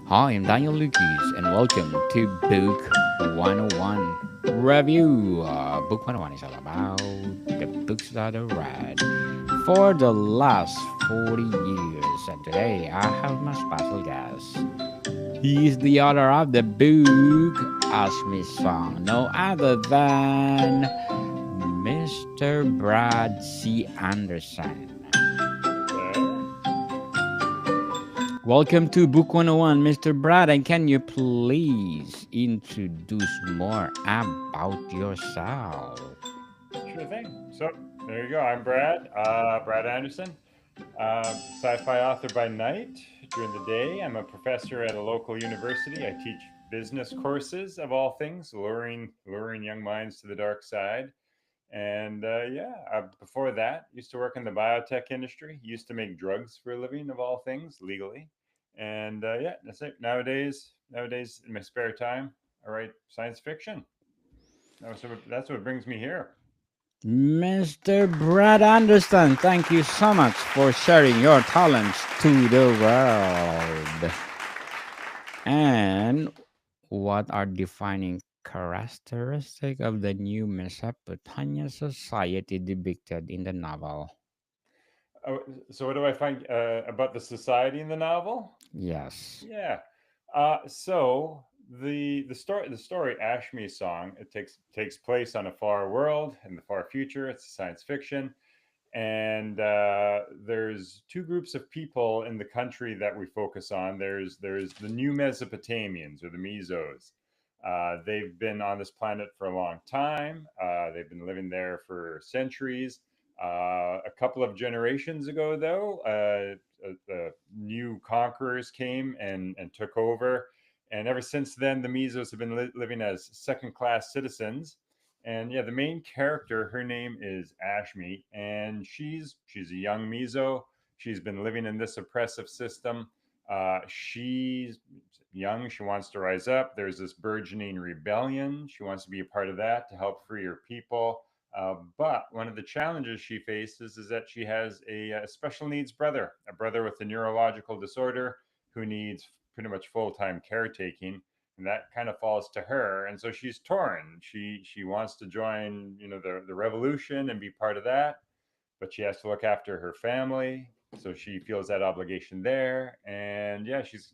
Hi, I'm Daniel Lucas, and welcome to Book 101 Review. Book 101 is all about the books that I read for the last 40 years. And today I have my special guest. He is the author of the book Ask Me Song, no other than Mr. Brad C. Anderson. Okay. Welcome to Book 101, Mr. Brad. And can you please introduce more about yourself? Sure thing. So there you go. I'm Brad, Brad Anderson, sci-fi author by night. During the day, I'm a professor at a local university. I teach business courses of all things, luring young minds to the dark side. And before that, used to work in the biotech industry. Used to make drugs for a living, of all things, legally. And that's it. Nowadays, in my spare time, I write science fiction. That's what brings me here. Mr. Brad Anderson, thank you so much for sharing your talents to the world. And what are defining characteristics of the new Mesopotamia society depicted in the novel? Oh, so what do I find about the society in the novel? Yes. Yeah. So the story Ashmi Song, it takes place on a far world in the far future. It's science fiction, and there's two groups of people in the country that we focus on. There's the new Mesopotamians, or the Mesos. They've been on this planet for a long time. They've been living there for centuries. A couple of generations ago, though, new conquerors came and took over. And ever since then, the Mesos have been living as second class citizens. And yeah, the main character, her name is Ashmi, and she's a young Mizo. She's been living in this oppressive system. She's young. She wants to rise up. There's this burgeoning rebellion. She wants to be a part of that to help free her people. But one of the challenges she faces is that she has a special needs brother, a brother with a neurological disorder who needs pretty much full time caretaking, and that kind of falls to her. And so she's torn. She wants to join, the revolution and be part of that, but she has to look after her family. So she feels that obligation there, and yeah, she's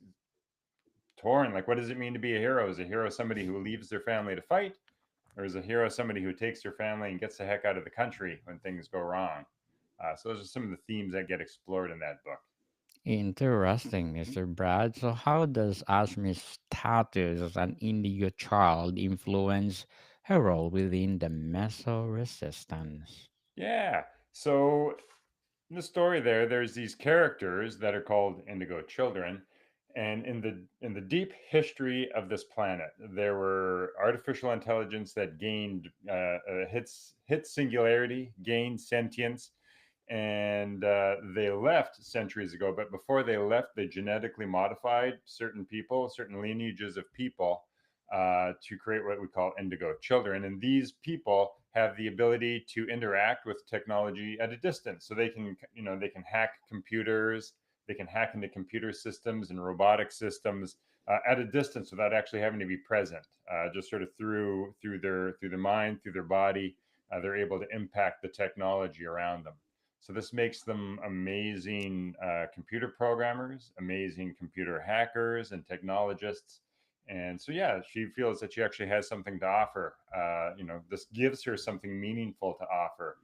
torn. Like, what does it mean to be a hero? Is a hero somebody who leaves their family to fight, or is a hero somebody who takes their family and gets the heck out of the country when things go wrong? So those are some of the themes that get explored in that book. Interesting, Mr. Brad. So, how does Asmi's status as an indigo child influence her role within the Meso resistance? Yeah. So in the story there's these characters that are called indigo children, and in the deep history of this planet, there were artificial intelligence that gained hit singularity, gained sentience, and they left centuries ago. But before they left, they genetically modified certain people, certain lineages of people, to create what we call indigo children. And these people have the ability to interact with technology at a distance. So they can hack computers, they can hack into computer systems and robotic systems at a distance without actually having to be present. Just sort of through their mind, through their body, they're able to impact the technology around them. So this makes them amazing computer programmers, amazing computer hackers and technologists. And so, yeah, she feels that she actually has something to offer. This gives her something meaningful to offer,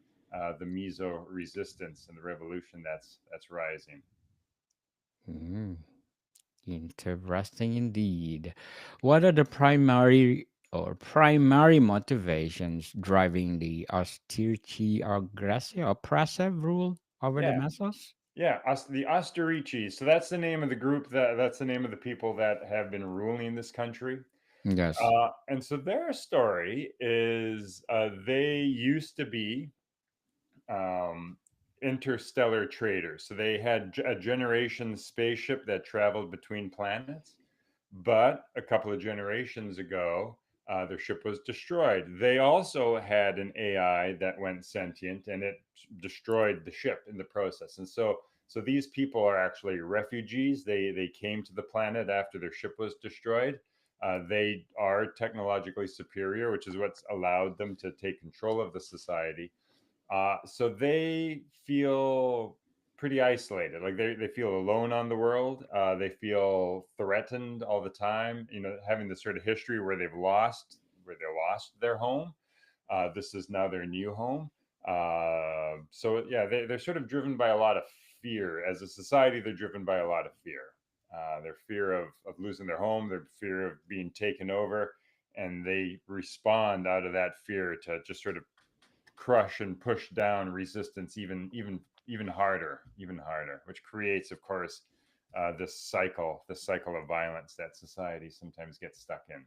the Mizo resistance and the revolution that's rising. Hmm, interesting indeed. What are the primary motivations driving the austerity, aggressive, oppressive rule over the Yeah, Mesos? yeah, the Osterici. So that's the name of the group, that's the name of the people that have been ruling this country. Yes. And so their story is they used to be um, interstellar traders. So they had a generation spaceship that traveled between planets. But a couple of generations ago, their ship was destroyed. They also had an AI that went sentient, and it destroyed the ship in the process. And so So these people are actually refugees. They came to the planet after their ship was destroyed. They are technologically superior, which is what's allowed them to take control of the society. So they feel pretty isolated. Like they feel alone on the world. They feel threatened all the time. You know, having this sort of history where they lost their home. This is now their new home. So yeah, they're sort of driven by a lot of fear. As a society, they're driven by a lot of fear. Their fear of losing their home, their fear of being taken over, and they respond out of that fear to just sort of crush and push down resistance even harder, which creates, of course, this cycle of violence that society sometimes gets stuck in.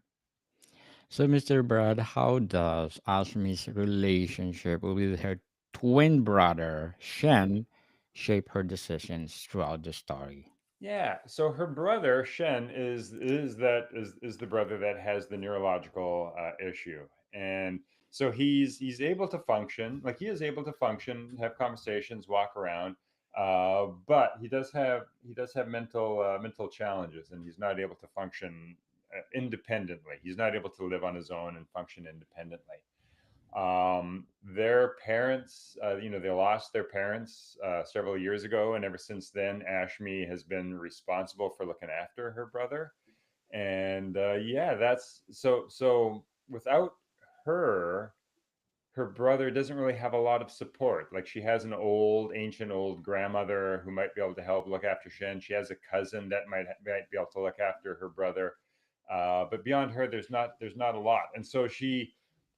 So, Mr. Brad, how does Asmi's relationship with her twin brother, Shen, shape her decisions throughout the story? Yeah. So her brother Shen is the brother that has the neurological issue, and so he's able to function, like he is able to function, have conversations, walk around, but he does have mental challenges, and he's not able to function independently. He's not able to live on his own and function independently. Their parents, they lost their parents several years ago, and ever since then Ashmi has been responsible for looking after her brother. And yeah, that's so without her, her brother doesn't really have a lot of support. Like, she has an ancient old grandmother who might be able to help look after Shen. She has a cousin that might be able to look after her brother. But beyond her, there's not a lot. And so she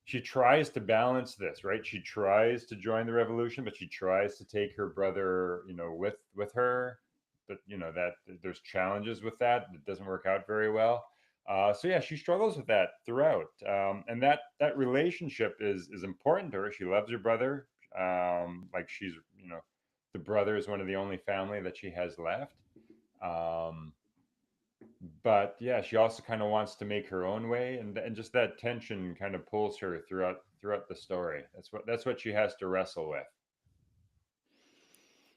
tries to balance this, right? She tries to join the revolution, but she tries to take her brother, with her. But that there's challenges with that. It doesn't work out very well. So yeah, she struggles with that throughout, and that relationship is important to her. She loves her brother. Like, the brother is one of the only family that she has left. Um, but yeah, she also kind of wants to make her own way, and just that tension kind of pulls her throughout the story. That's what she has to wrestle with.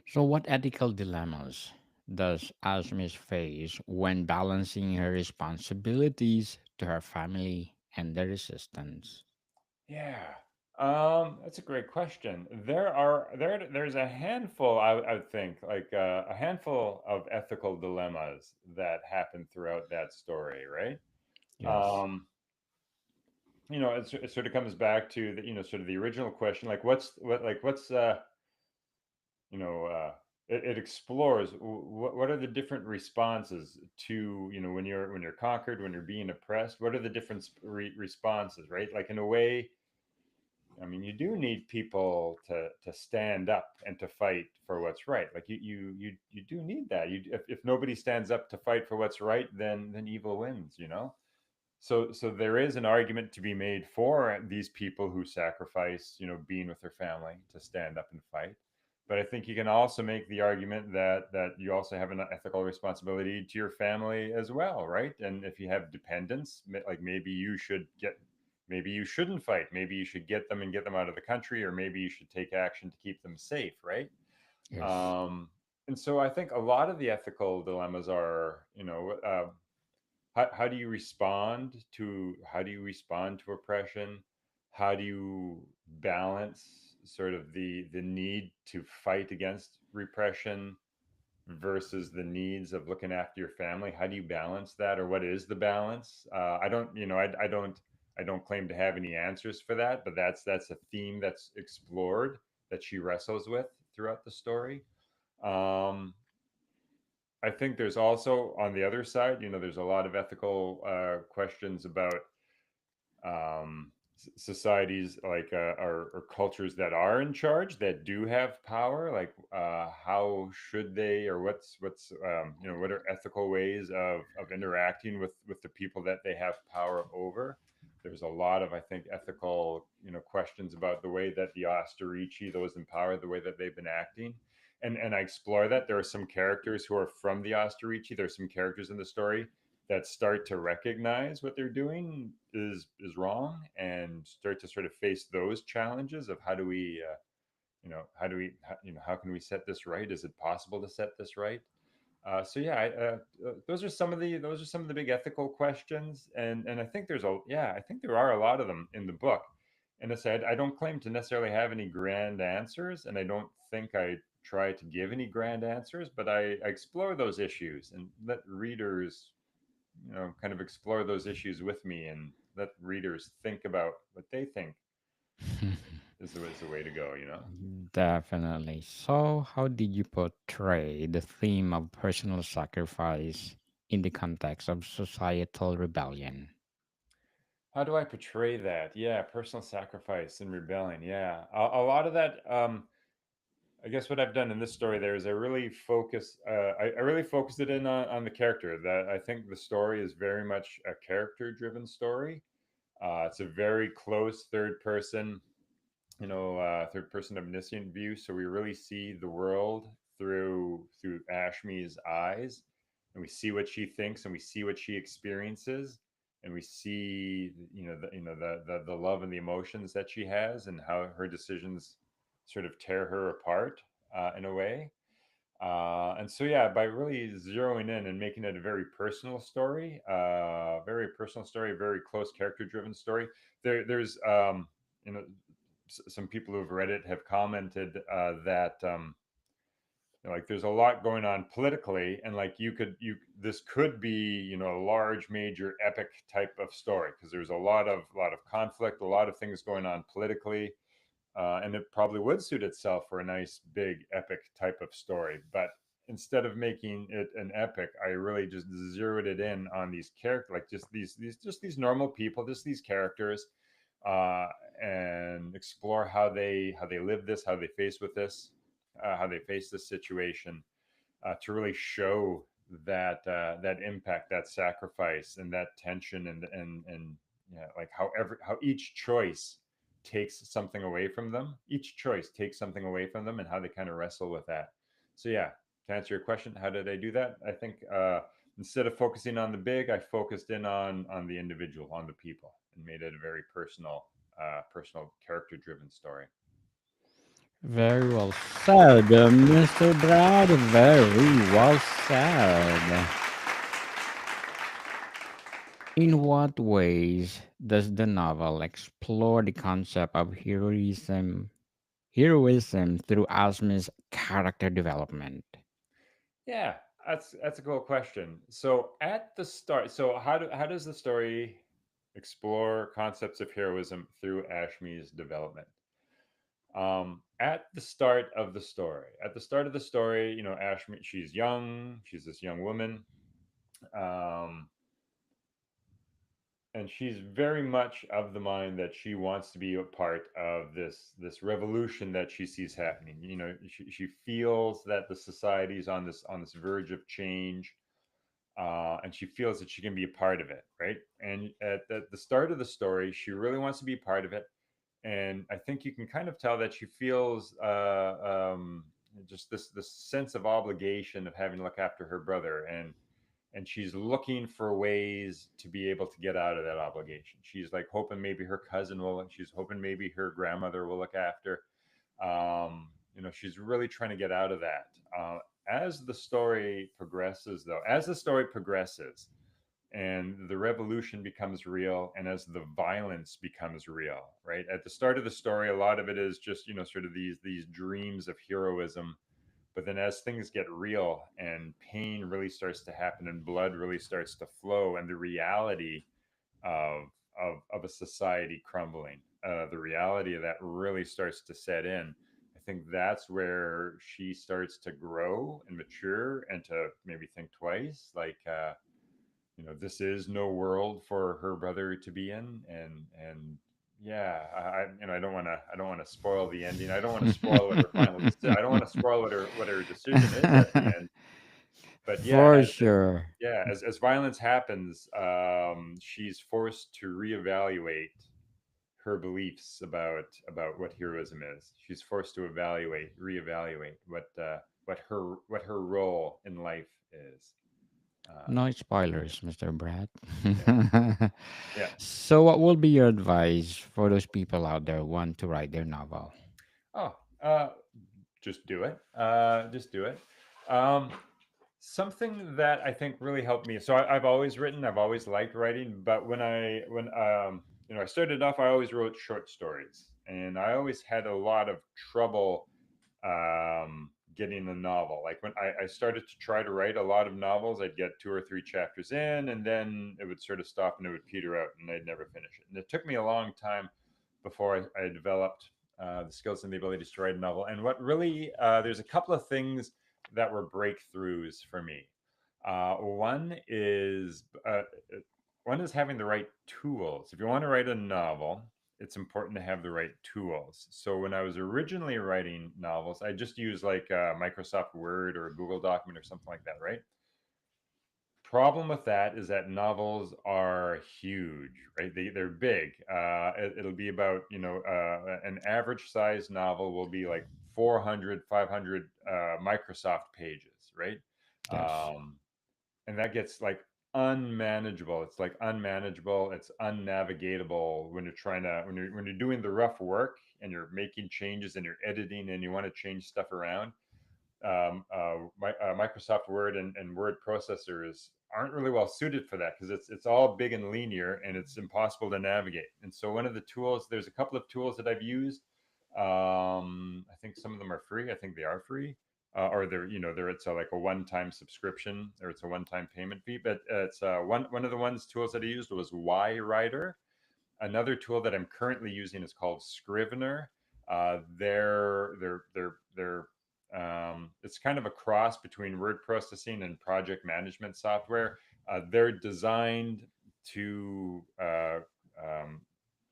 So, what ethical dilemmas does Asmis face when balancing her responsibilities to her family and the resistance? Yeah. That's a great question. There's a handful, I would think, like a handful of ethical dilemmas that happen throughout that story, right? Yes. Um, it sort of comes back to the, sort of the original question, like what's you know, it explores what are the different responses to, when you're conquered, when you're being oppressed. What are the different responses, right? Like, in a way, I mean, you do need people to stand up and to fight for what's right. Like, you do need that. If nobody stands up to fight for what's right, then evil wins. So there is an argument to be made for these people who sacrifice, being with their family to stand up and fight. But I think you can also make the argument that you also have an ethical responsibility to your family as well, right? And if you have dependents, like, maybe you shouldn't fight. Maybe you should get them out of the country, or maybe you should take action to keep them safe, right? Yes. Um, and so I think a lot of the ethical dilemmas are, how do you respond to oppression? How do you balance sort of the need to fight against repression versus the needs of looking after your family? How do you balance that, or what is the balance? I don't you know I don't claim to have any answers for that, but that's a theme that's explored, that she wrestles with throughout the story. um, I think there's also, on the other side, there's a lot of ethical questions about societies, like, or cultures that are in charge, that do have power. Like, how should they, or what are ethical ways of interacting with the people that they have power over? There's a lot of, I think, ethical, questions about the way that the Osterici, those in power, the way that they've been acting. And I explore that. There are some characters who are from the Osterici. There's some characters in the story that start to recognize what they're doing is wrong, and start to sort of face those challenges of, how do we how do we, how can we set this right? Is it possible to set this right? So yeah, those are some of the big ethical questions, and I think I think there are a lot of them in the book. And I said, I don't claim to necessarily have any grand answers, and I don't think I try to give any grand answers, but I explore those issues and let readers, kind of explore those issues with me, and let readers think about what they think is the way to go. Definitely. So, how did you portray the theme of personal sacrifice in the context of societal rebellion? How do I portray that? Yeah, personal sacrifice and rebellion. Yeah, a lot of that. I guess what I've done in this story there is I really focus. I really focused it in on the character. That I think the story is very much a character-driven story. It's a very close third person, third person omniscient view. So we really see the world through Ashmi's eyes, and we see what she thinks, and we see what she experiences, and we see the love and the emotions that she has, and how her decisions sort of tear her apart in a way. And so yeah, by really zeroing in and making it a very personal story, a very close character driven story. There's you know some people who've read it have commented that like there's a lot going on politically, and like you this could be a large major epic type of story, because there's a lot of conflict, a lot of things going on politically, and it probably would suit itself for a nice big epic type of story. But instead of making it an epic, I really just zeroed it in on these characters, like just these normal people, just these characters, uh, and explore how they live this, how they face this situation, to really show that impact, that sacrifice, and that tension, and yeah, like how each choice takes something away from them. Each choice takes something away from them, and how they kind of wrestle with that. So yeah, to answer your question, how did I do that? I think instead of focusing on the big, I focused in on the individual, on the people, and made it a very personal, character-driven story. Very well said, Mr. Brad. Very well said. In what ways does the novel explore the concept of heroism through Asmi's character development? Yeah, that's a cool question. So at the start, so how does the story explore concepts of heroism through Ashmi's development? At the start of the story, Ashmi, she's young, she's this young woman, um, and she's very much of the mind that she wants to be a part of this revolution that she sees happening. She feels that the society is on this verge of change, and she feels that she can be a part of it, right? And at the start of the story, she really wants to be a part of it, and I think you can kind of tell that she feels just this sense of obligation of having to look after her brother, and she's looking for ways to be able to get out of that obligation. She's like hoping maybe her cousin will. She's hoping maybe her grandmother will look after. She's really trying to get out of that. As the story progresses, and the revolution becomes real, and as the violence becomes real, right? At the start of the story, a lot of it is just sort of these dreams of heroism, but then as things get real, and pain really starts to happen, and blood really starts to flow, and the reality of of a society crumbling, the reality of that really starts to set in. I think that's where she starts to grow and mature, and to maybe think twice, like this is no world for her brother to be in. And yeah, I don't want to spoil the ending. I don't want to spoil what her I don't want to spoil what her decision is at the end. But yeah, For sure. as violence happens, she's forced to reevaluate her beliefs about what heroism is. She's forced to reevaluate what her role in life is. No So yeah, spoilers, Mr. Brad. yeah, yeah. So, what will be your advice for those people out there who want to write their novel? Oh, Uh, just do it. Just do it. Um, Something that I think really helped me. So I've always written. I've always liked writing. But when I started off, I always wrote short stories, and I always had a lot of trouble getting a novel. Like when I started to try to write a lot of novels, I'd get two or three chapters in, and then it would sort of stop and it would peter out, and I'd never finish it. And it took me a long time before I developed the skills and the abilities to write a novel. And what really, there's a couple of things that were breakthroughs for me. Uh, one is uh, one is having the right tools. If you want to write a novel, it's important to have the right tools. So when I was originally writing novels, I just used like Microsoft Word or a Google document or something like that, right? Problem with that is that novels are huge, right? They're big. It'll be about, an average size novel will be like 400, 500 Microsoft pages, right? Yes. Um, and that gets like unmanageable. It's like unmanageable. It's unnavigatable when you're trying to when you're doing the rough work and you're making changes and you're editing and you want to change stuff around. Microsoft Word and word processors aren't really well suited for that because it's all big and linear and it's impossible to navigate. And so one of the tools, there's a couple of tools that I've used. I think some of them are free. I think they are free, or they're it's like a one-time subscription or it's a one-time payment fee. But it's one of the ones tools that I used was Y Writer. Another tool that I'm currently using is called Scrivener. They're it's kind of a cross between word processing and project management software. They're designed to um,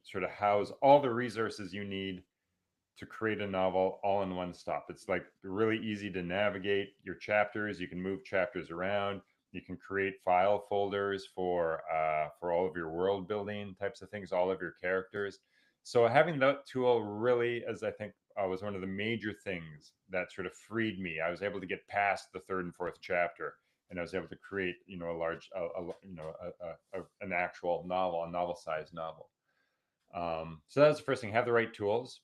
sort of house all the resources you need to create a novel all in one stop. It's like really easy to navigate your chapters. You can move chapters around. You can create file folders for all of your world building types of things, all of your characters. So having that tool really, as I think, was one of the major things that sort of freed me. I was able to get past the third and fourth chapter, and I was able to create, a large, an actual novel, a novel-sized novel. So that's the first thing: have the right tools.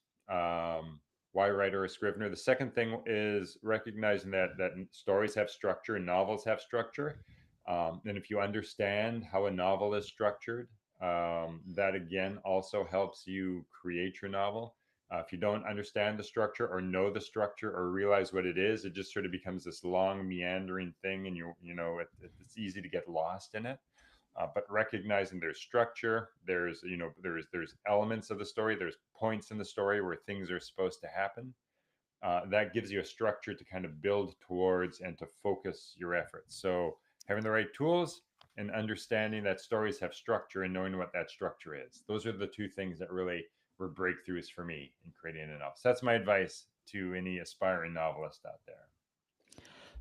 Why writer or scrivener. The second thing is recognizing that stories have structure and novels have structure. And if you understand how a novel is structured, that again also helps you create your novel. If you don't understand the structure or know the structure or realize what it is, it just sort of becomes this long meandering thing, and it's easy to get lost in it. But recognizing there's structure, there's elements of the story, there's points in the story where things are supposed to happen. That gives you a structure to kind of build towards and to focus your efforts. So having the right tools and understanding that stories have structure and knowing what that structure is. Those are the two things that really were breakthroughs for me in creating a novel. So that's my advice to any aspiring novelist out there.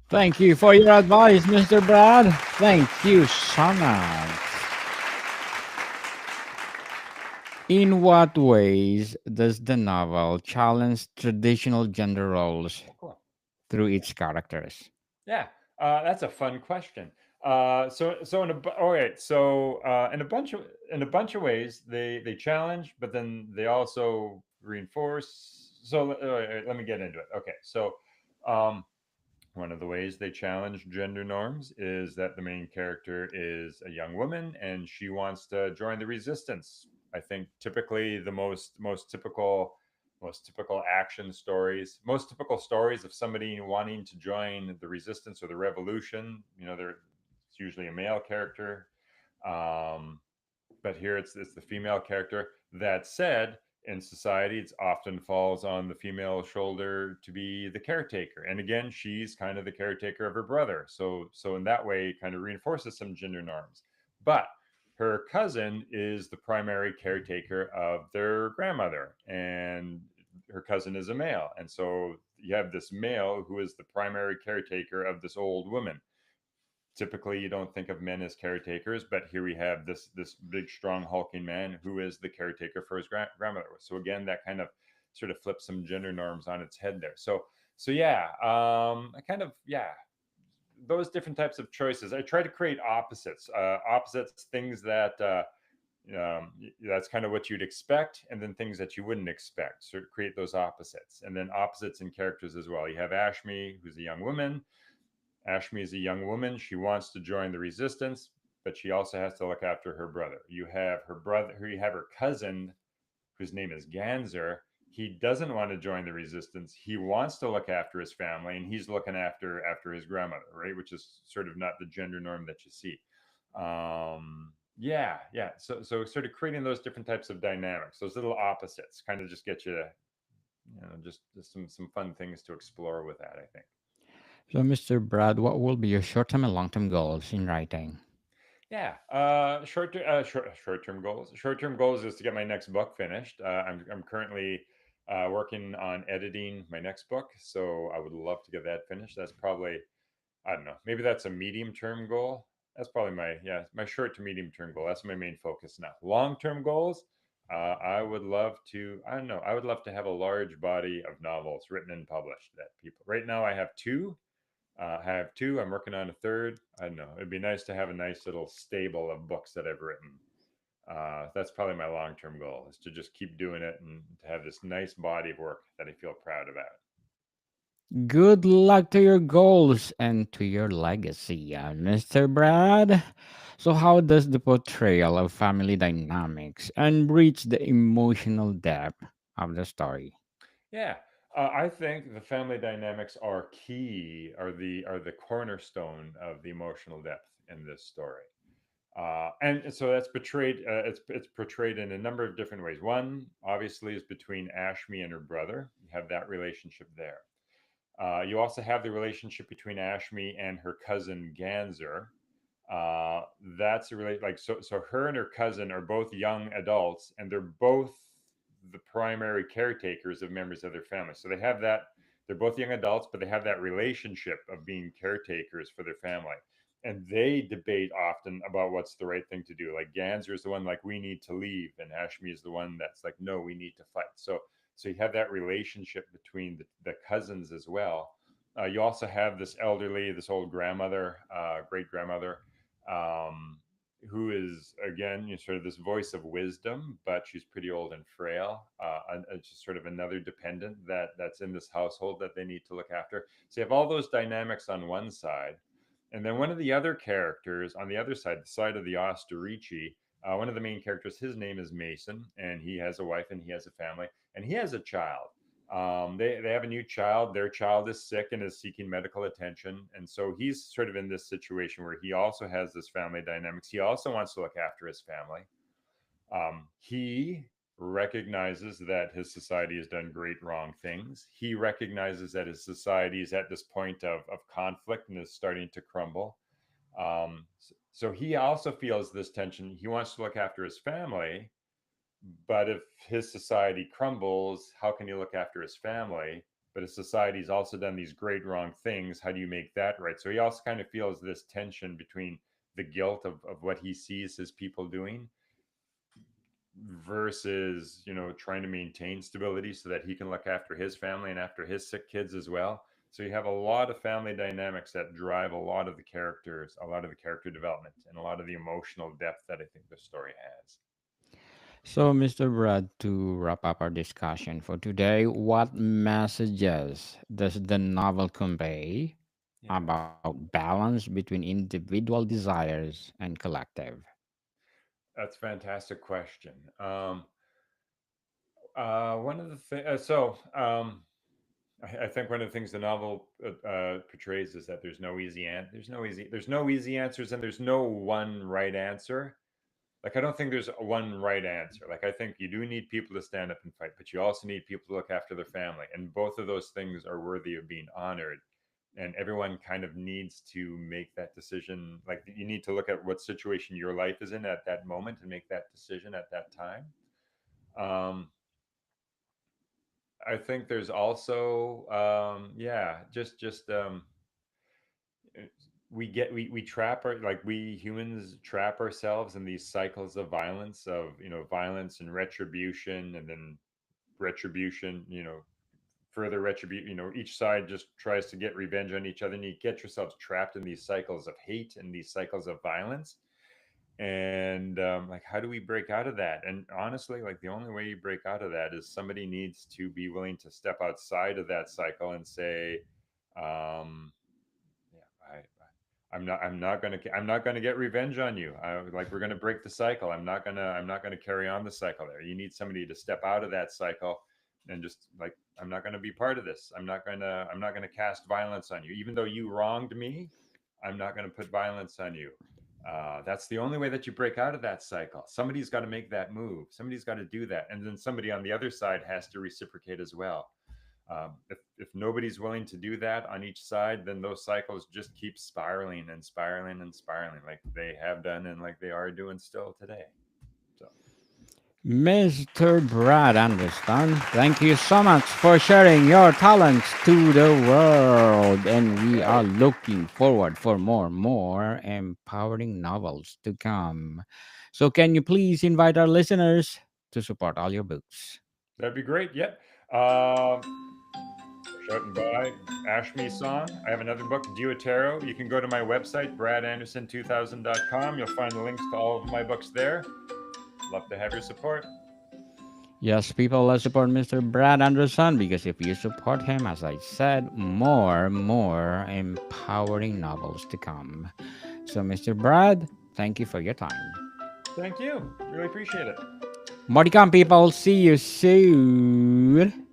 Thank you for your advice, Mr. Brad. Thank you so much. In what ways does the novel challenge traditional gender roles Oh, cool. through its characters? Yeah, that's a fun question. So all right. So in a bunch of ways, they challenge, but then they also reinforce. So let me get into it. Okay, so um, one of the ways they challenge gender norms is that the main character is a young woman and she wants to join the resistance. I think typically the most typical action stories, most typical stories of somebody wanting to join the resistance or the revolution. It's usually a male character, um, but here it's the female character. That said, in society, it often falls on the female shoulder to be the caretaker. And again, she's kind of the caretaker of her brother. So in that way, it kind of reinforces some gender norms. But her cousin is the primary caretaker of their grandmother, and her cousin is a male. And so you have this male who is the primary caretaker of this old woman. Typically you don't think of men as caretakers, but here we have this big strong hulking man who is the caretaker for his grandmother. So again, that kind of sort of flips some gender norms on its head there. So yeah, I kind of, yeah, those different types of choices. I try to create opposites, things that That's kind of what you'd expect, and then things that you wouldn't expect. So create those opposites, and then opposites in characters as well. You have Ashmi, who's a young woman. Ashmi is a young woman. She wants to join the resistance, but she also has to look after her brother. You have her brother. You have her cousin, whose name is Ganzer. He doesn't want to join the resistance. He wants to look after his family, and he's looking after his grandmother, right? Which is sort of not the gender norm that you see. Yeah, yeah. So sort of creating those different types of dynamics, those little opposites, kind of just get you, just some fun things to explore with that. I think. So, Mr. Brad, what will be your short-term and long-term goals in writing? Yeah. Short term goals. Short term goals is to get my next book finished. I'm currently working on editing my next book, so I would love to get that finished. That's probably, I don't know, maybe that's a medium term goal. That's probably my short to medium term goal. That's my main focus now. Long term goals. I would love to. I don't know. I would love to have a large body of novels written and published that people. Right now, I have two. I have two. I'm working on a third. I don't know. It'd be nice to have a nice little stable of books that I've written. That's probably my long term goal, is to just keep doing it and to have this nice body of work that I feel proud about. Good luck to your goals and to your legacy, Mr. Brad. So, how does the portrayal of family dynamics enrich the emotional depth of the story? Yeah, I think the family dynamics are key, are the cornerstone of the emotional depth in this story. And so that's portrayed. It's portrayed in a number of different ways. One, obviously, is between Ashmi and her brother. You have that relationship there. You also have the relationship between Ashmi and her cousin Ganzer. Uh, that's a really like so. Her and her cousin are both young adults, and they're both the primary caretakers of members of their family. So they have that. They're both young adults, but they have that relationship of being caretakers for their family. And they debate often about what's the right thing to do. Like Ganzer is the one like we need to leave, and Ashmi is the one that's like no, we need to fight. So you have that relationship between the cousins as well. You also have this old grandmother, great grandmother, um, who is again, sort of this voice of wisdom, but she's pretty old and frail. And just sort of another dependent that's in this household that they need to look after. So you have all those dynamics on one side, and then one of the other characters on the other side, the side of the Osterici. One of the main characters, his name is Mason, and he has a wife and he has a family, and he has a child. They have a new child. Their child is sick and is seeking medical attention, and so he's sort of in this situation where he also has this family dynamics. He also wants to look after his family. He recognizes that his society has done great wrong things. He recognizes that his society is at this point of conflict and is starting to crumble. So he also feels this tension. He wants to look after his family, but if his society crumbles, how can he look after his family? But his society's also done these great wrong things. How do you make that right? So he also kind of feels this tension between the guilt of what he sees his people doing versus, trying to maintain stability so that he can look after his family and after his sick kids as well. So you have a lot of family dynamics that drive a lot of the characters, a lot of the character development, and a lot of the emotional depth that I think the story has. So, Mr. Brad, to wrap up our discussion for today, what messages does the novel convey Yeah. about balance between individual desires and collective? That's a fantastic question. One of the things, so I think one of the things the novel portrays is that there's no easy answers, and there's no one right answer. Like I don't think there's one right answer. Like I think you do need people to stand up and fight, but you also need people to look after their family, and both of those things are worthy of being honored. And everyone kind of needs to make that decision. Like you need to look at what situation your life is in at that moment and make that decision at that time. Um, I think there's also, uh, we trap our like we humans trap ourselves in these cycles of violence, violence and retribution, and then retribution, further retribution. Each side just tries to get revenge on each other, and you get yourselves trapped in these cycles of hate and these cycles of violence. And like, how do we break out of that? And honestly, like, the only way you break out of that is somebody needs to be willing to step outside of that cycle and say, um, yeah, I'm not gonna get revenge on you. Like, we're gonna break the cycle. I'm not gonna carry on the cycle there. You need somebody to step out of that cycle and just like, I'm not gonna be part of this. I'm not gonna cast violence on you, even though you wronged me. I'm not gonna put violence on you. That's the only way that you break out of that cycle. Somebody's got to make that move. Somebody's got to do that, and then somebody on the other side has to reciprocate as well. If nobody's willing to do that on each side, then those cycles just keep spiraling and spiraling and spiraling, like they have done and like they are doing still today. So Mr. Brad Anderson, thank you so much for sharing your talents to the world. And we are hey, looking forward for more empowering novels to come. So can you please invite our listeners to support all your books? that'd be great. Yep. Um, Shouting by Ashme Song. I have another book, Duotero. You can go to my website, bradanderson2000.com. You'll find the links to all of my books there. Love to have your support. Yes, people, let's support Mr. Brad Anderson because if you support him, as I said, more empowering novels to come. So, Mr. Brad, thank you for your time. Thank you. Really appreciate it. More to come, people. See you soon.